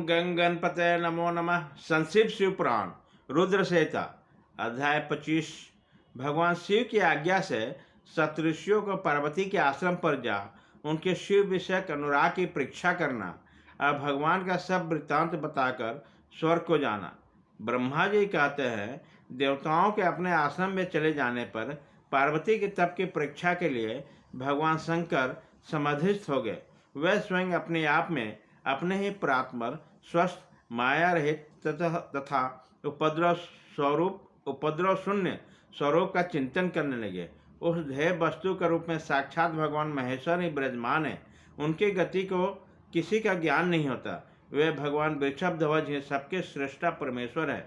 ओम गंग गणपतये नमो नमः। संक्षिप्त शिव पुराण रुद्र संहिता अध्याय 25। भगवान शिव की आज्ञा से सप्तऋषियों को पार्वती के आश्रम पर जा उनके शिव विषयक अनुराग की परीक्षा करना। अब भगवान का सब वृत्तांत बताकर स्वर्ग को जाना। ब्रह्मा जी कहते हैं, देवताओं के अपने आश्रम में चले जाने पर पार्वती के तप की परीक्षा के लिए भगवान शंकर समाधिस्थ हो गए। वह स्वयं अपने आप में अपने ही प्रात्मर स्वस्थ माया रहित तथा उपद्रव शून्य स्वरूप का चिंतन करने लगे। उस ध्येय वस्तु के रूप में साक्षात भगवान महेश्वर ही विराजमान है। उनकी गति को किसी का ज्ञान नहीं होता। वे भगवान वृषभध्वज ही सबके श्रेष्ठा परमेश्वर है।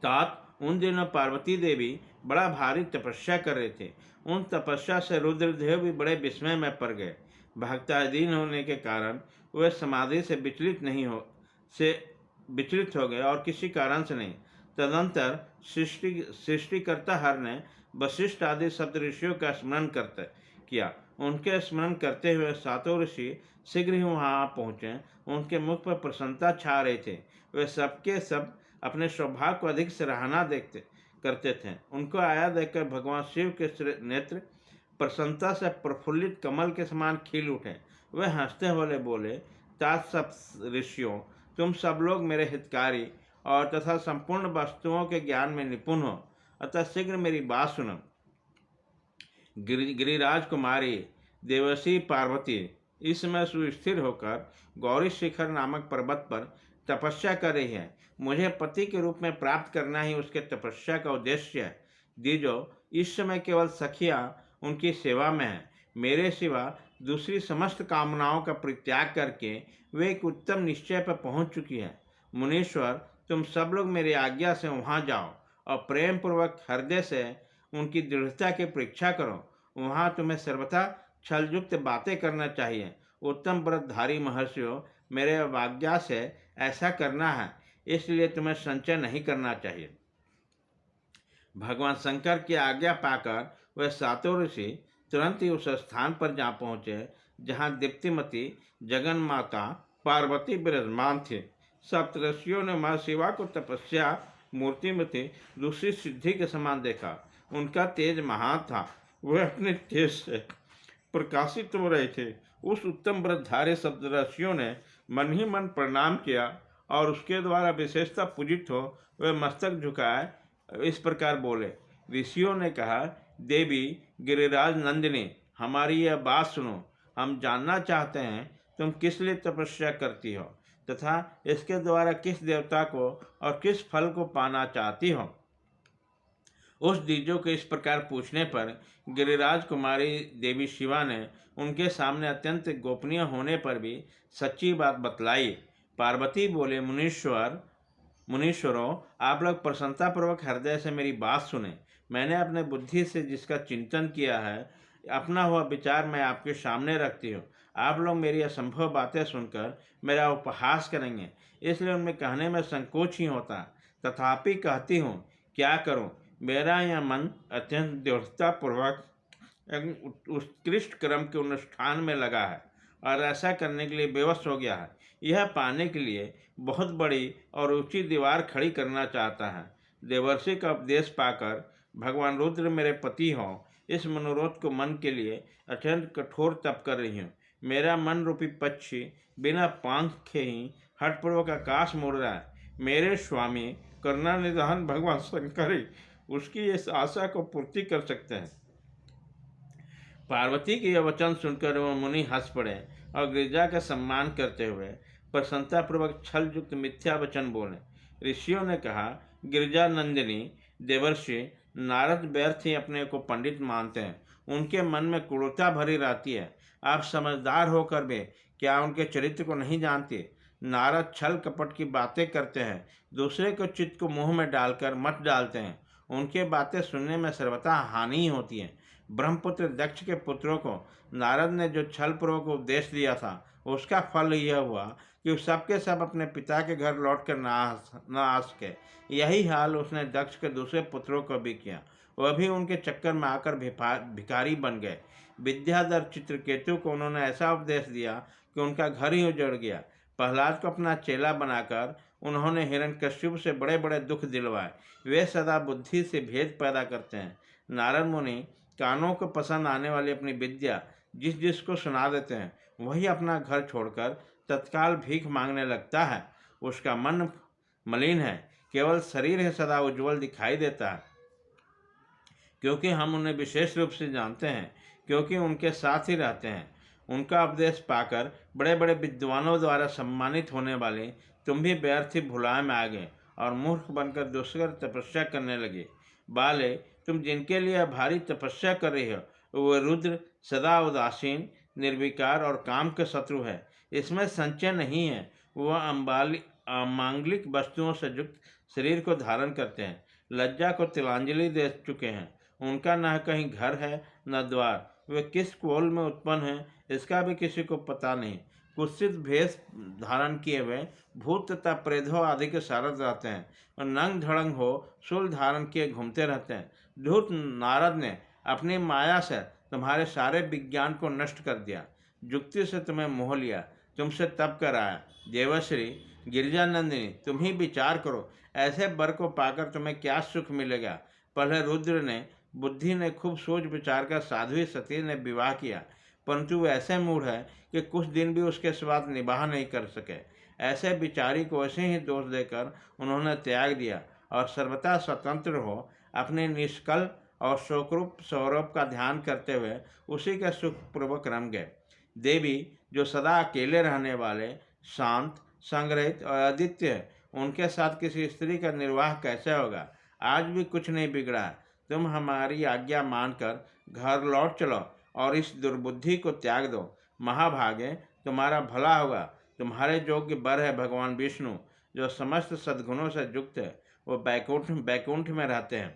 तात उन दिनों पार्वती देवी बड़ा भारी तपस्या कर रहे थे। उन तपस्या से रुद्रदेव भी बड़े विस्मय में पड़ गए। भक्ताधीन होने के कारण वे समाधि से विचलित हो गए और किसी कारण से नहीं। तदंतर सृष्टिकर्ता हर ने वशिष्ठ आदि सप्तऋषियों का स्मरण किया। उनके स्मरण करते हुए सातों ऋषि शीघ्र ही वहां पहुंचे। उनके मुख पर प्रसन्नता छा रहे थे। वे सबके सब अपने सौभाग्य को अधिक सराहना करते थे। उनको आया देखकर भगवान शिव के नेत्र प्रसन्नता से प्रफुल्लित कमल के समान खिल उठे। वे हंसते हुए बोले, तात सब ऋषियों, तुम सब लोग मेरे हितकारी और तथा संपूर्ण वस्तुओं के ज्ञान में निपुण हो, अतः शीघ्र मेरी बात सुनो। गिरिराज कुमारी देवसी पार्वती इस समय सुस्थिर होकर गौरी शिखर नामक पर्वत पर तपस्या कर रही है। मुझे पति के रूप में प्राप्त करना ही उसके तपस्या का उद्देश्य है। दीजो, इस समय केवल सखिया उनकी सेवा में है। मेरे सिवा दूसरी समस्त कामनाओं का परित्याग करके वे एक उत्तम निश्चय पर पहुंच चुकी है। मुनीश्वर, तुम सब लोग मेरी आज्ञा से वहां जाओ और प्रेम पूर्वक हृदय से उनकी दृढ़ता की परीक्षा करो। वहां तुम्हें सर्वथा छलयुक्त बातें करना चाहिए। उत्तम व्रतधारी महर्षियों, मेरे आज्ञा से ऐसा करना है, इसलिए तुम्हें संचय नहीं करना चाहिए। भगवान शंकर की आज्ञा पाकर वह सातों ऋषि तुरंत ही उस स्थान पर जा पहुँचे जहाँ दीप्तिमती जगन माता पार्वती विराजमान थे। सप्तऋषियों ने माँ शिवा को तपस्या मूर्तिमती दूसरी सिद्धि के समान देखा। उनका तेज महान था। वह अपने तेज से प्रकाशित हो रहे थे। उस उत्तम व्रतधारी सप्तऋषियों ने मन ही मन प्रणाम किया और उसके द्वारा विशेषता पूजित हो वे मस्तक झुकाए इस प्रकार बोले। ऋषियों ने कहा, देवी गिरिराज नंदिनी, हमारी यह बात सुनो। हम जानना चाहते हैं तुम किस लिए तपस्या करती हो तथा इसके द्वारा किस देवता को और किस फल को पाना चाहती हो। उस दीजों के इस प्रकार पूछने पर गिरिराज कुमारी देवी शिवा ने उनके सामने अत्यंत गोपनीय होने पर भी सच्ची बात बतलाई। पार्वती बोले, मुनीश्वरों, आप लोग प्रसन्नतापूर्वक हृदय से मेरी बात सुने। मैंने अपने बुद्धि से जिसका चिंतन किया है, अपना हुआ विचार मैं आपके सामने रखती हूँ। आप लोग मेरी असंभव बातें सुनकर मेरा उपहास करेंगे, इसलिए उनमें कहने में संकोच ही होता। तथापि कहती हूँ, क्या करूँ। मेरा यह मन अत्यंत दृढ़तापूर्वक उत्कृष्ट क्रम के अनुष्ठान में लगा है और ऐसा करने के लिए विवश हो गया है। यह पाने के लिए बहुत बड़ी और ऊंची दीवार खड़ी करना चाहता है। देवर्षि का उपदेश पाकर भगवान रुद्र मेरे पति हों, इस मनोरथ को मन के लिए अत्यंत कठोर तप कर रही हूँ। मेरा मन रूपी पक्षी बिना पंख ही हठपूर्वक आकाश मोड़ रहा है। मेरे स्वामी करुणानिधान भगवान शंकर ही उसकी इस आशा को पूर्ति कर सकते हैं। पार्वती के यह वचन सुनकर वह मुनि हंस पड़े और गिरिजा का सम्मान करते हुए प्रसन्नतापूर्वक छल युक्त मिथ्या वचन बोले। ऋषियों ने कहा, गिरिजा नंदिनी देवर्षि, नारद व्यर्थ ही अपने को पंडित मानते हैं। उनके मन में क्रूरता भरी रहती है। आप समझदार होकर भी क्या उनके चरित्र को नहीं जानते। नारद छल कपट की बातें करते हैं, दूसरे को चित्त को मुंह में डालकर मत डालते हैं। उनके बातें सुनने में सर्वथा हानि ही होती है। ब्रह्मपुत्र दक्ष के पुत्रों को नारद ने जो छल पूर्वक उपदेश दिया था, उसका फल यह हुआ कि सबके सब अपने पिता के घर लौटकर न आ सके। यही हाल उसने दक्ष के दूसरे पुत्रों को भी किया। वह भी उनके चक्कर में आकर भिखारी बन गए। विद्याधर चित्रकेतु को उन्होंने ऐसा उपदेश दिया कि उनका घर ही उजड़ गया। प्रहलाद को अपना चेला बनाकर उन्होंने हिरण्यकश्यप से बड़े बड़े दुख दिलवाए। वे सदा बुद्धि से भेद पैदा करते हैं। नारद मुनि कानों को पसंद आने वाली अपनी विद्या जिस जिसको सुना देते हैं, वही अपना घर छोड़कर तत्काल भीख मांगने लगता है। उसका मन मलिन है, केवल शरीर ही सदा उज्जवल दिखाई देता है, क्योंकि हम उन्हें विशेष रूप से जानते हैं, क्योंकि उनके साथ ही रहते हैं। उनका उपदेश पाकर बड़े बड़े विद्वानों द्वारा सम्मानित होने वाले तुम भी व्यर्थ ही भुलाए में आ गए और मूर्ख बनकर दुष्कर तपस्या करने लगे। बाले, तुम जिनके लिए भारी तपस्या कर रही हो, वो रुद्र सदा उदासीन, निर्विकार और काम के शत्रु है। इसमें संचय नहीं है। वह अमांगलिक वस्तुओं से युक्त शरीर को धारण करते हैं, लज्जा को तिलांजलि दे चुके हैं। उनका न कहीं घर है न द्वार। वे किस कोल में उत्पन्न हैं इसका भी किसी को पता नहीं। कुत्सित भेष धारण किए हुए भूत तथा प्रेतों आदि के सारथ रहते हैं और नंग धड़ंग हो शूल धारण किए घूमते रहते हैं। धूर्त नारद ने अपनी माया से तुम्हारे सारे विज्ञान को नष्ट कर दिया, युक्ति से तुम्हें मोह लिया, तुमसे तप कराया। देवश्री गिरिजानंदिनी, तुम ही विचार करो, ऐसे वर को पाकर तुम्हें क्या सुख मिलेगा। पहले रुद्र ने बुद्धि ने खूब सोच विचार कर साध्वी सती ने विवाह किया, परंतु वो ऐसे मूढ़ है कि कुछ दिन भी उसके स्वाद निवाह नहीं कर सके। ऐसे विचारी को ऐसे ही दोष देकर उन्होंने त्याग दिया और सर्वथा स्वतंत्र हो अपने निष्कल और शोकरूप सौरभ का ध्यान करते हुए उसी के सुखपूर्वक रम गए। देवी, जो सदा अकेले रहने वाले, शांत, संग्रहित और अद्वितीय है, उनके साथ किसी स्त्री का निर्वाह कैसे होगा। आज भी कुछ नहीं बिगड़ा है। तुम हमारी आज्ञा मानकर घर लौट चलो और इस दुर्बुद्धि को त्याग दो। महाभागे, तुम्हारा भला होगा। तुम्हारे योग्य वर है भगवान विष्णु, जो समस्त सद्गुणों से युक्त है। वो बैकुंठ में रहते हैं,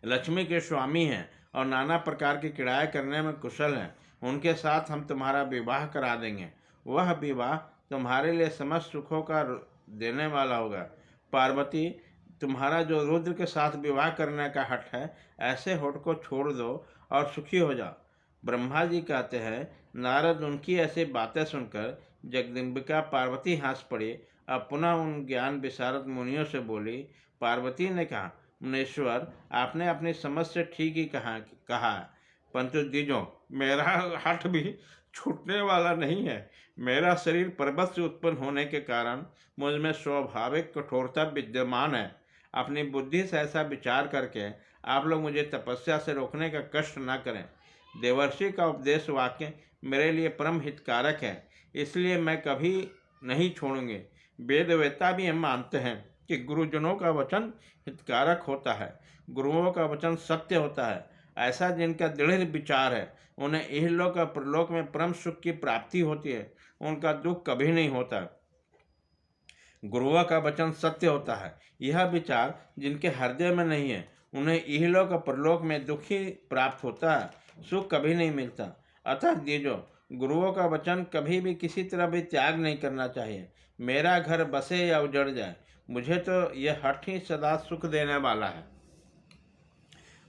लक्ष्मी के स्वामी हैं और नाना प्रकार की क्रीड़ाएं करने में कुशल हैं। उनके साथ हम तुम्हारा विवाह करा देंगे। वह विवाह तुम्हारे लिए समस्त सुखों का देने वाला होगा। पार्वती, तुम्हारा जो रुद्र के साथ विवाह करने का हठ है, ऐसे हठ को छोड़ दो और सुखी हो जाओ। ब्रह्मा जी कहते हैं, नारद उनकी ऐसी बातें सुनकर जगदम्बिका पार्वती हंस पड़ी। अब पुनः उन ज्ञान विशारद मुनियों से बोली। पार्वती ने कहा, मुनीश्वर, आपने अपनी समझ से ठीक ही कहा है, परंतु द्विजों, मेरा हठ भी छूटने वाला नहीं है। मेरा शरीर पर्वत से उत्पन्न होने के कारण मुझ में स्वाभाविक कठोरता विद्यमान है। अपनी बुद्धि से ऐसा विचार करके आप लोग मुझे तपस्या से रोकने का कष्ट न करें। देवर्षि का उपदेश वाक्य मेरे लिए परम हितकारक है, इसलिए मैं कभी नहीं छोड़ूंगी। वेदवेत्ता भी हम मानते हैं कि गुरुजनों का वचन हितकारक होता है, गुरुओं का वचन सत्य होता है। ऐसा जिनका दृढ़ विचार है, उन्हें इहलोक और परलोक में परम सुख की प्राप्ति होती है, उनका दुख कभी नहीं होता। गुरुओं का वचन सत्य होता है। यह विचार जिनके हृदय में नहीं है, उन्हें इहलोक और परलोक में दुख ही प्राप्त होता है, सुख कभी नहीं मिलता। अतः द्विजों, गुरुओं का वचन कभी भी किसी तरह भी त्याग नहीं करना चाहिए। मेरा घर बसे या उजड़ जाए, मुझे तो यह हठ ही सदा सुख देने वाला है।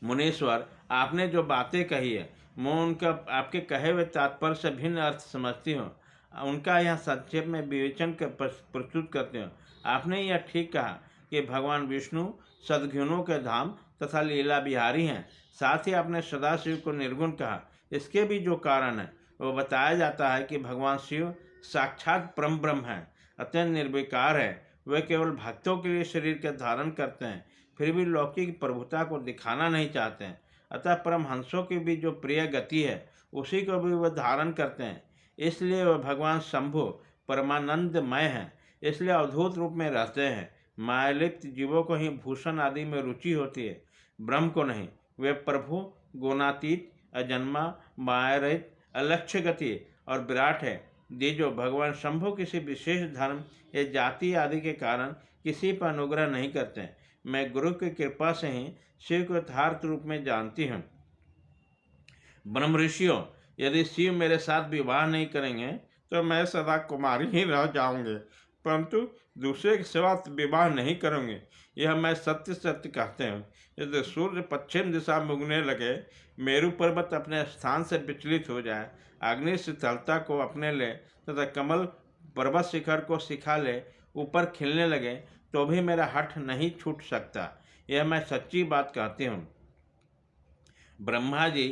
मुनीश्वर, आपने जो बातें कही है, मैं उनका आपके कहे हुए तात्पर्य से भिन्न अर्थ समझती हूँ। उनका यह संक्षेप में विवेचन कर प्रस्तुत करते हैं। आपने यह ठीक कहा कि भगवान विष्णु सद्गुणों के धाम तथा लीला बिहारी हैं। साथ ही आपने सदाशिव को निर्गुण कहा। इसके भी जो कारण है वो बताया जाता है कि भगवान शिव साक्षात परम ब्रह्म है, अत्यंत निर्विकार है। वे केवल भक्तों के लिए शरीर के धारण करते हैं, फिर भी लौकिक प्रभुता को दिखाना नहीं चाहते हैं। अतः परमहंसों की भी जो प्रिय गति है, उसी को भी वह धारण करते हैं। इसलिए वह भगवान शंभु परमानंदमय हैं, इसलिए अवधूत रूप में रहते हैं। मायालिप्त जीवों को ही भूषण आदि में रुचि होती है, ब्रह्म को नहीं। वे प्रभु गुणातीत, अजन्मा, मायारहित, अलक्ष्य गति और विराट है। जो भगवान शंभु किसी विशेष धर्म या जाति आदि के कारण किसी पर अनुग्रह नहीं करते। मैं गुरु की कृपा से ही शिव को यथार्थ रूप में जानती हूँ। ब्रह्म ऋषियों, यदि शिव मेरे साथ विवाह नहीं करेंगे तो मैं सदा कुमारी ही रह जाऊंगे, परंतु दूसरे के सिवा विवाह नहीं करूंगी। यह मैं सत्य सत्य कहते हैं। यदि सूर्य पश्चिम दिशा में उगने लगे, मेरु पर्वत अपने स्थान से विचलित हो जाए, अग्नि शीतलता को अपने ले तथा कमल पर्वत शिखर को सिखा ले, ऊपर खिलने लगे, तो भी मेरा हठ नहीं छूट सकता। यह मैं सच्ची बात कहती हूँ। ब्रह्मा जी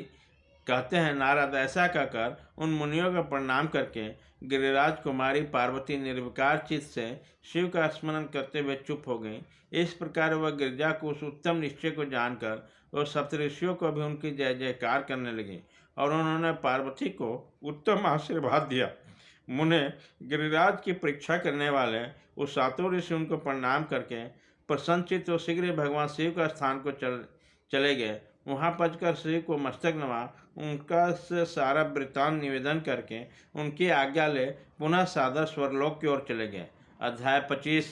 कहते हैं, नारद ऐसा कहकर उन मुनियों का प्रणाम करके गिरिराज कुमारी पार्वती निर्विकार चित्त से शिव का स्मरण करते हुए चुप हो गई। इस प्रकार वह गिरिजा को उस उत्तम निश्चय को जानकर वह सप्तऋषियों को भी उनकी जय जयकार करने लगे और उन्होंने पार्वती को उत्तम आशीर्वाद दिया। मुने गिरिराज की परीक्षा करने वाले उस सातों ऋषि उनको प्रणाम करके प्रसन्नचित्त तो शीघ्र भगवान शिव का स्थान को चले गए। वहां पहुंचकर शिव को मस्तक नवा, उनका से सारा वृत्तांत निवेदन करके उनकी आज्ञा ले पुनः सादर स्वरलोक की ओर चले गए। अध्याय 25।